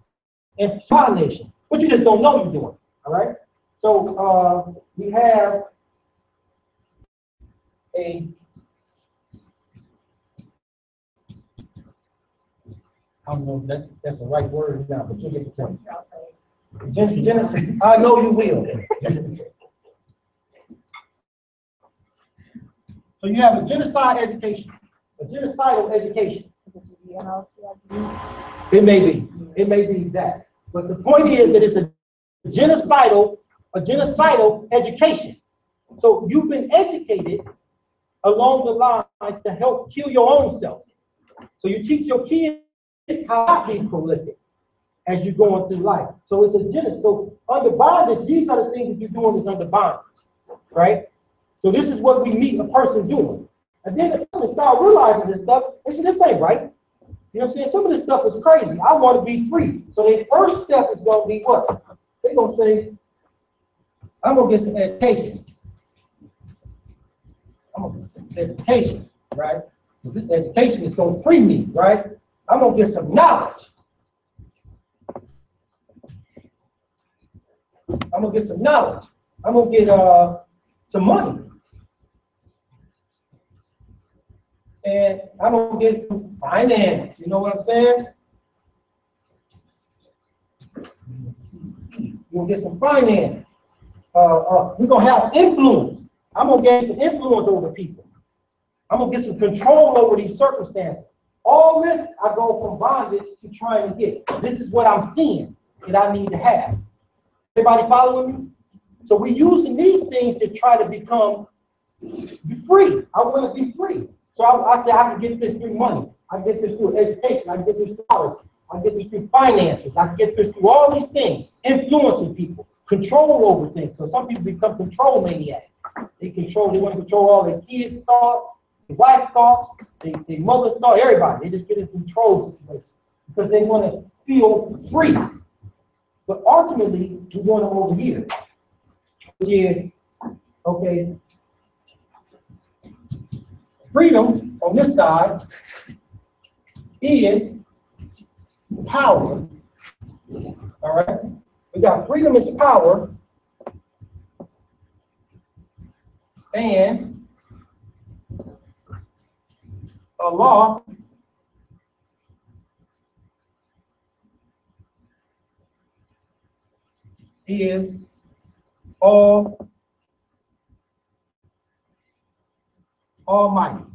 and my nation, but you just don't know you're doing. All right. So we have I don't know if that's the right word now, but you get the point. I know you will. So you have a genocide education, a genocidal education. It may be that. But the point is that it's a genocidal education. So you've been educated along the lines to help kill your own self. So you teach your kids how to be prolific as you're going through life. So it's so under bondage, these are the things that you're doing is under bondage, right? So this is what we meet a person doing. And then the person start realizing this stuff, they say, this ain't right. You know what I'm saying? Some of this stuff is crazy. I want to be free. So their first step is going to be what? They're going to say, I'm going to get some education. I'm going to get some education, right? So this education is going to free me, right? I'm going to get some knowledge. I'm going to get some knowledge. I'm going to get some money. And I'm going to get some finance. You know what I'm saying? You're going to get some finance. We're going to have influence. I'm going to get some influence over people. I'm going to get some control over these circumstances. All this, I go from bondage to trying to get. This is what I'm seeing that I need to have. Everybody following me? So we're using these things to try to become free. I want to be free. So I say I can get this through money. I can get this through education. I can get this through knowledge. I can get this through finances. I can get this through all these things, influencing people, control over things. So some people become control maniacs. They want to control all their kids' thoughts, their wife's thoughts, their mother's thoughts, everybody. They just get in control situations because they want to feel free. But ultimately, we want them over here, which is, okay, freedom on this side is power. All right? We got freedom is power, and a law is almighty.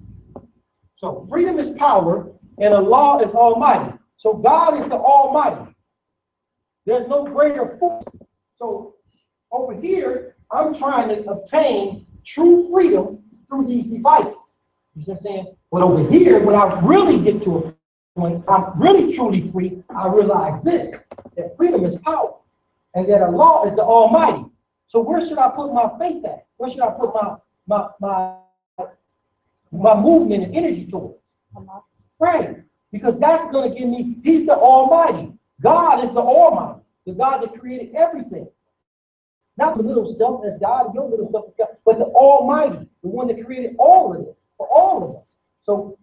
So freedom is power, and a law is almighty. So God is the Almighty. There's no greater force. So over here, I'm trying to obtain true freedom through these devices. You see what I'm saying? But over here, when I really get to a point, I'm really truly free, I realize this, that freedom is power, and that a law is the Almighty. So where should I put my faith at? Where should I put my movement and energy towards? Right. Because that's going to give me, he's the Almighty. God is the Almighty, the God that created everything. Not the little self that's God, your little self is God, but the Almighty, the one that created all of this, for all of us. So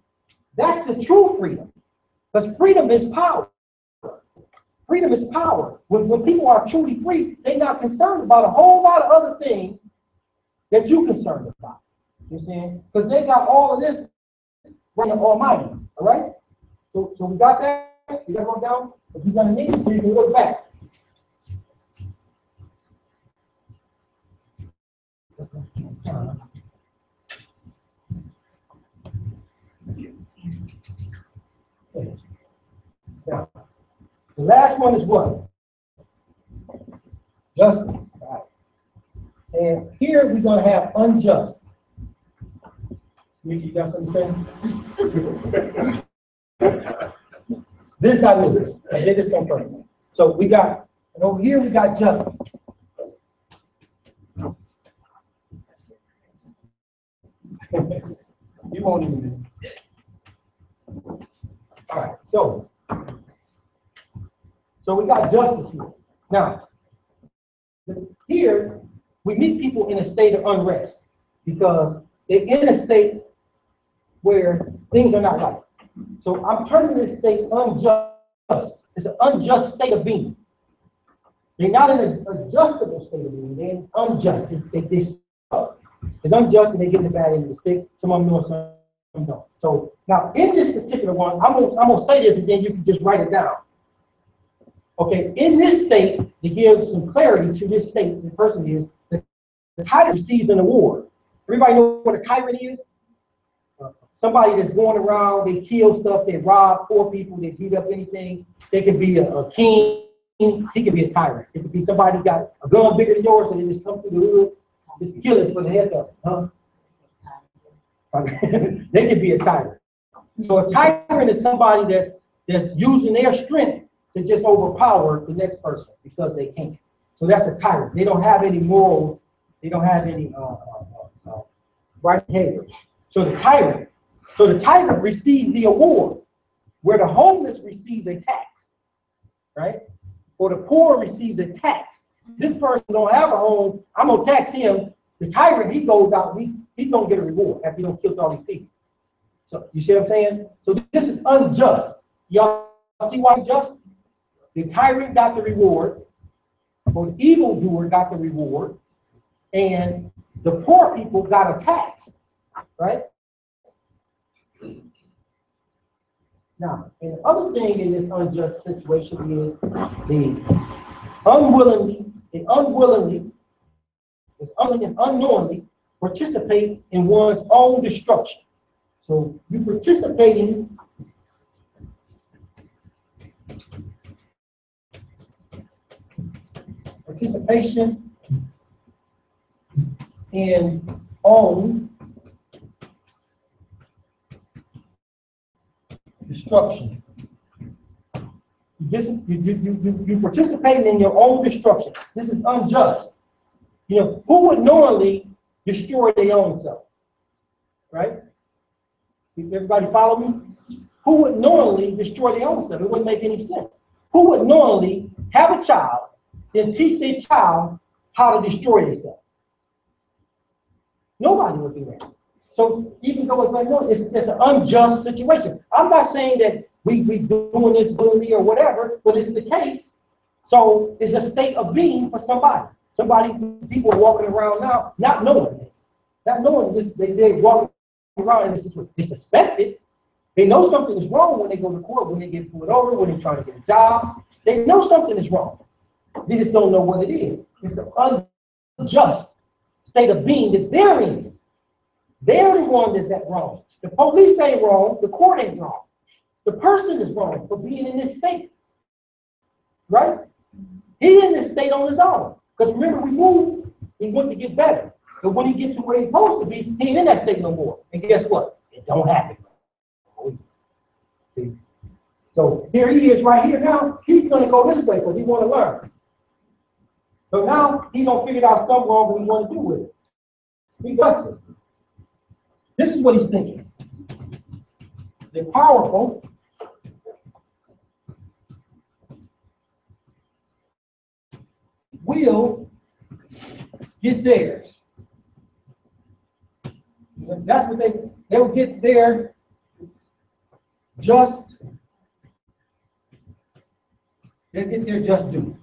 that's the true freedom. Because freedom is power. Freedom is power. When people are truly free, they're not concerned about a whole lot of other things that you're concerned about. You know what I'm saying? Because they got all of this from the Almighty. All right? So we got that. You got to go down. If you're going to need it, so you can look back. Now, the last one is what? Justice. Right. And here we're going to have unjust. You got something to say? This I knew. I did this on purpose. So we got, and over here we got justice. You won't even. All right. So we got justice here. Now, here we meet people in a state of unrest because they're in a state where things are not right. So I'm turning this state unjust. It's an unjust state of being. They're not in an adjustable state of being. They're unjust. They stuck. It's unjust and they get in the bad end of the stick. Some of them know, some don't. So now in this particular one, I'm gonna say this and then you can just write it down. Okay, in this state, to give some clarity to this state, the person is, the tyrant receives an award. Everybody know what a tyrant is? Somebody that's going around, they kill stuff, they rob poor people, they beat up anything. They could be a king, he could be a tyrant. It could be somebody who got a gun bigger than yours, so they just come through the hood, just kill it for the head up. Huh? They could be a tyrant. So a tyrant is somebody that's using their strength to just overpower the next person because they can't. So that's a tyrant. They don't have any morals. They don't have any right behavior. So the tyrant receives the award, where the homeless receives a tax, right? Or the poor receives a tax. This person don't have a home. I'm gonna tax him. The tyrant, he goes out. He's gonna get a reward after he don't kill all these people. So you see what I'm saying? So this is unjust. Y'all see why unjust? The tyrant got the reward, or the evildoer got the reward, and the poor people got a tax, right? Now, and the other thing in this unjust situation is the unwillingly and unknowingly participate in one's own destruction. So you participate in own destruction. You participating in your own destruction. This is unjust. You know, who would normally destroy their own self? Right? Everybody follow me? Who would normally destroy their own self? It wouldn't make any sense. Who would normally have a child, then teach their child how to destroy themselves? Nobody would do that. So even though it's like, no, it's an unjust situation. I'm not saying that we doing this bully or whatever, but it's the case. So it's a state of being for somebody. People are walking around now not knowing this. Not knowing this, they're walking around in this situation. They suspect it. They know something is wrong when they go to court, when they get pulled over, when they're trying to get a job. They know something is wrong. They just don't know what it is. It's an unjust state of being that they're in. They're the one that's that wrong. The police ain't wrong. The court ain't wrong. The person is wrong for being in this state. Right? He in this state on his own. Because remember, we moved, he went to get better. But when he gets to where he's supposed to be, he ain't in that state no more. And guess what? It don't happen. See? So here he is right here now. He's going to go this way because he want to learn. So now he's going to figure out something wrong what he want to do with it. He does this. This is what he's thinking. The powerful will get theirs. That's what they will get their just. They'll get their just due.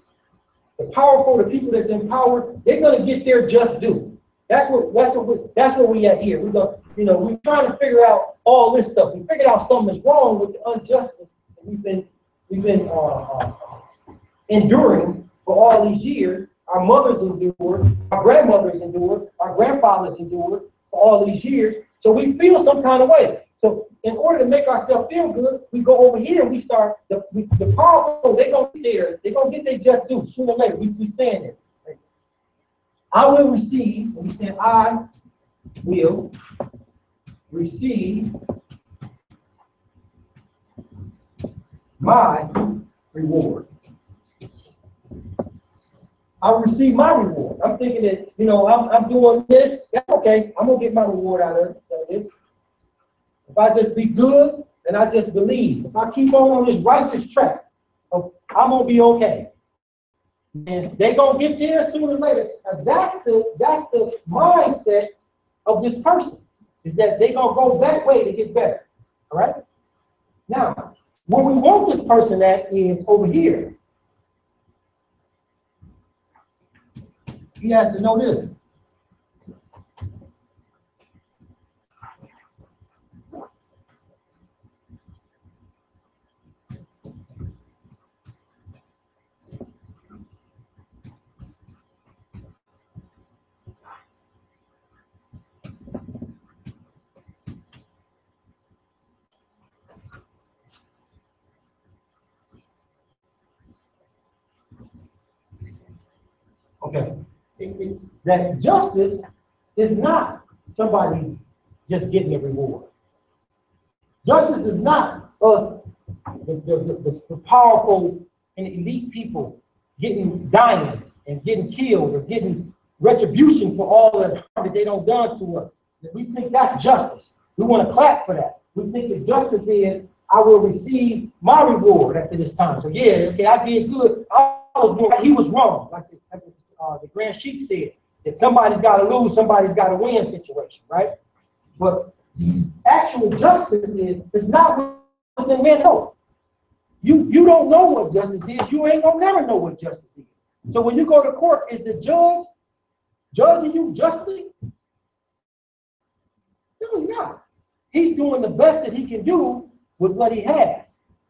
The powerful, the people that's in power, they're going to get their just due. That's what we at here. We're trying to figure out all this stuff. We figured out something is wrong with the injustice that we've been enduring for all these years. Our mothers endured, our grandmothers endured, our grandfathers endured for all these years. So we feel some kind of way. So in order to make ourselves feel good, we go over here and we start the powerful. They're gonna get theirs. They're gonna get their just due sooner or later. We saying it. I will receive. We said I will receive my reward. I'll receive my reward. I'm thinking that, I'm doing this. That's okay. I'm going to get my reward out of this. If I just be good and I just believe, if I keep on this righteous track, I'm going to be okay. And they're going to get there sooner or later. And that's the mindset of this person, is that they're going to go that way to get better. All right? Now, where we want this person at is over here. He has to know this. Okay. That justice is not somebody just getting a reward. Justice is not us, the powerful and elite people dying and getting killed or getting retribution for all the harm that they don't done to us. We think that's justice. We want to clap for that. We think that justice is, I will receive my reward after this time. So yeah, okay, I did good. He was wrong. Like the Grand Sheik said, that somebody's got to lose, somebody's got to win situation, right? But actual justice is not within man. No. You don't know what justice is. You ain't gonna never know what justice is. So when you go to court, is the judge judging you justly? No, he's not. He's doing the best that he can do with what he has.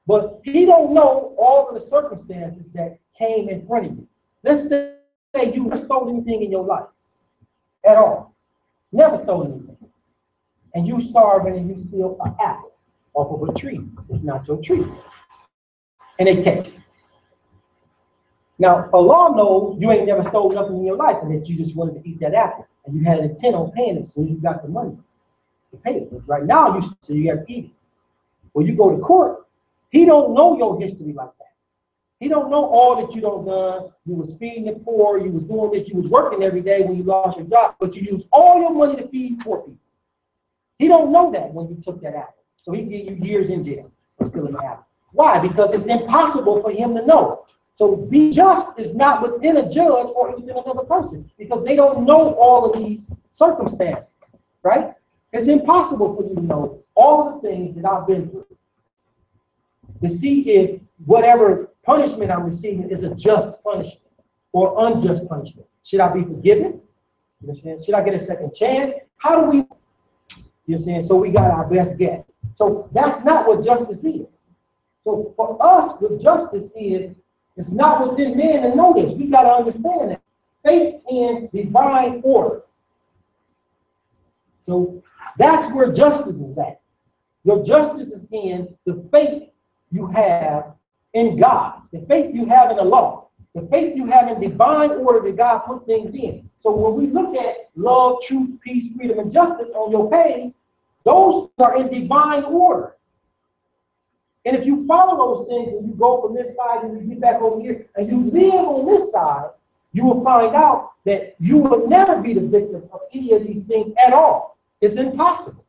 But he don't know all of the circumstances that came in front of you. Let's say you never stole anything in your life at all. Never stole anything. And you starving and you steal an apple off of a tree. It's not your tree. And they catch you. Now, Allah knows you ain't never stole nothing in your life and that you just wanted to eat that apple. And you had an intent on paying it so you got the money to pay it. But right now, so you got to eat it. When you go to court, he don't know your history like that. He don't know all that you don't done. You was feeding the poor, you was doing this, you was working every day when you lost your job, but you used all your money to feed poor people. He don't know that when you took that apple. So he give you years in jail for stealing the apple. Why? Because it's impossible for him to know. So be just is not within a judge or within another person because they don't know all of these circumstances, right? It's impossible for you to know all of the things that I've been through to see if whatever punishment I'm receiving is a just punishment or unjust punishment. Should I be forgiven? You understand? Should I get a second chance? How do we, you know what I'm saying? So we got our best guess. So that's not what justice is. So for us, what justice is, it's not within man to know this. We got to understand that. Faith in divine order. So that's where justice is at. Your justice is in the faith you have in God, the faith you have in the law, the faith you have in divine order that God put things in. So when we look at love, truth, peace, freedom, and justice on your page, those are in divine order. And if you follow those things and you go from this side and you get back over here and you live on this side, you will find out that you will never be the victim of any of these things at all. It's impossible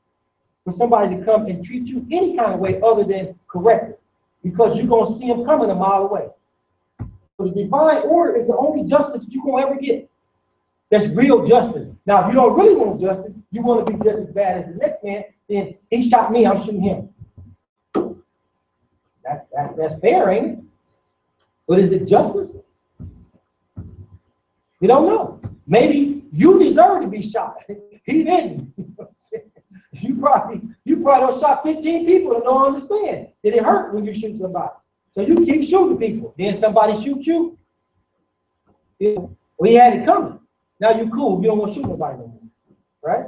for somebody to come and treat you any kind of way other than correctly, because you're going to see them coming a mile away. So the divine order is the only justice you're going to ever get. That's real justice. Now, if you don't really want justice, you want to be just as bad as the next man, then he shot me, I'm shooting him. That's fair, ain't it? But is it justice? You don't know. Maybe you deserve to be shot. He didn't. You probably don't shot 15 people and don't understand that it hurt when you shoot somebody. So you keep shooting people. Then somebody shoot you. We had it coming. Now you cool. You don't want to shoot nobody no more. Right?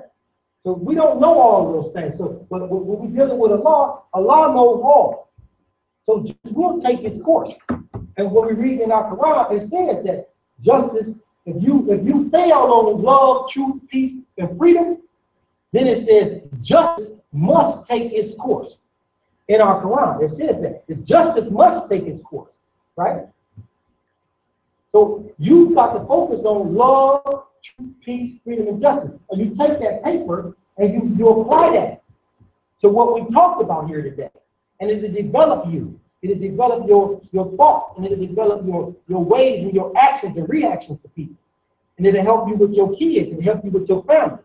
So we don't know all of those things. So when we're dealing with Allah knows all. So justice will take its course. And when we read in our Quran, it says that justice, if you fail on love, truth, peace, and freedom, then it says justice must take its course. In our Quran, it says that the justice must take its course, right? So you've got to focus on love, truth, peace, freedom, and justice. And you take that paper and you apply that to what we talked about here today. And it'll develop you. It'll develop your thoughts, and it'll develop your ways and your actions and reactions to people. And it'll help you with your kids, and help you with your family.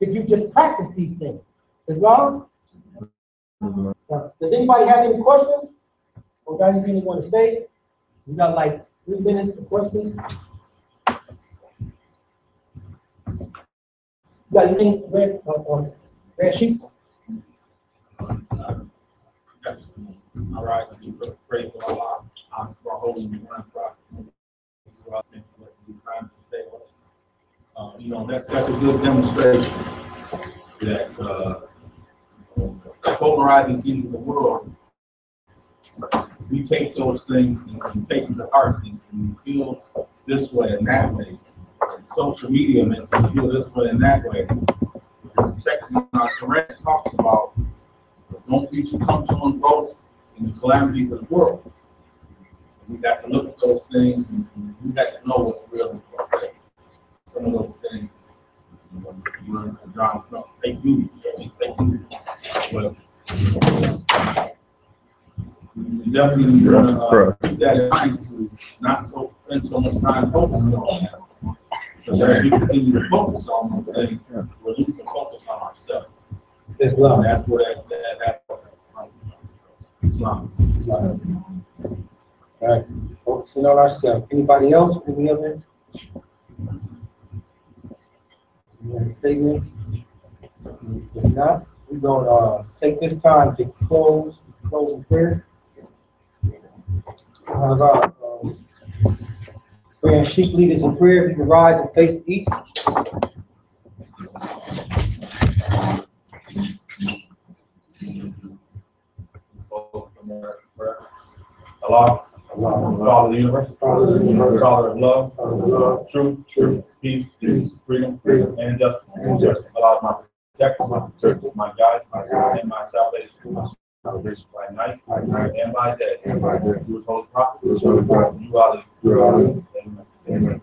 If you just practice these things. Islam? Does anybody have any questions? Or got anything you want to say? We got like 3 minutes for questions. You got anything red sheep? All right, you pray for Allah. For holy and divine prophet. That's a good demonstration that polarizing things in the world, we take those things and take them to heart and we feel this way and that way. Social media makes us feel this way and that way. There's a section in our Quran talks about don't be succumb to someone's growth in the calamities of the world. We got to look at those things and we got to know what's real and what's fake. Some of those things, you learn from John Trump, fake news, but we definitely need to keep that in mind to not spend so much time focusing on that. Because as we continue to focus on those things, we're losing focus on ourselves. Islam. That's where that's Islam. All right, focusing on ourselves. Anybody else? Any other statements? If not, we're going to take this time to close in prayer. Prayer and sheep leaders in prayer. If you can rise and face the east. Allah, Father of the universe, Father of love, truth, peace, freedom, and justice. Allah is my protector, my guide, and my salvation. salvation by night by night and by day. and by day. Through his holy prophets. Through his holy prophets. You are You are Amen. Amen.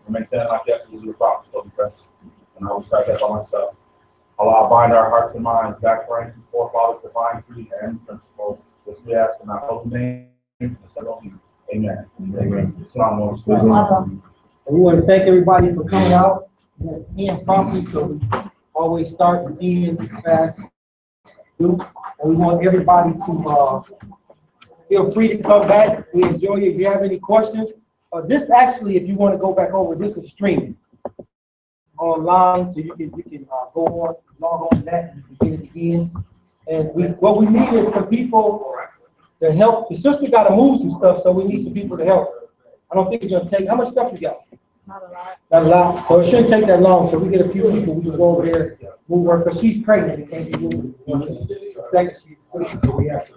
And maintain like yesterday to the prophets, so press. And I will recite that by myself. Allah bind our hearts and minds back to our ancient forefathers, divine creed and principles. This we ask in our holy name. And say only. Amen. Amen. Assalamu alaikum. Awesome. And we want to thank everybody for coming out, being promptly, so we always start and end fast. And we want everybody to, feel free to come back. We enjoy you. If you have any questions, this actually, if you want to go back over, this is streaming online, so you can go on, log on to that, and you can get it again. And what we need is some people to help. The sister got to move some stuff, so we need some people to help. I don't think it's gonna take, how much stuff you got? Not a lot. Not a lot, so it shouldn't take that long, so we get a few people, we can go over there, move her, because she's pregnant, and can't be moved. Second, she's sick, so we have to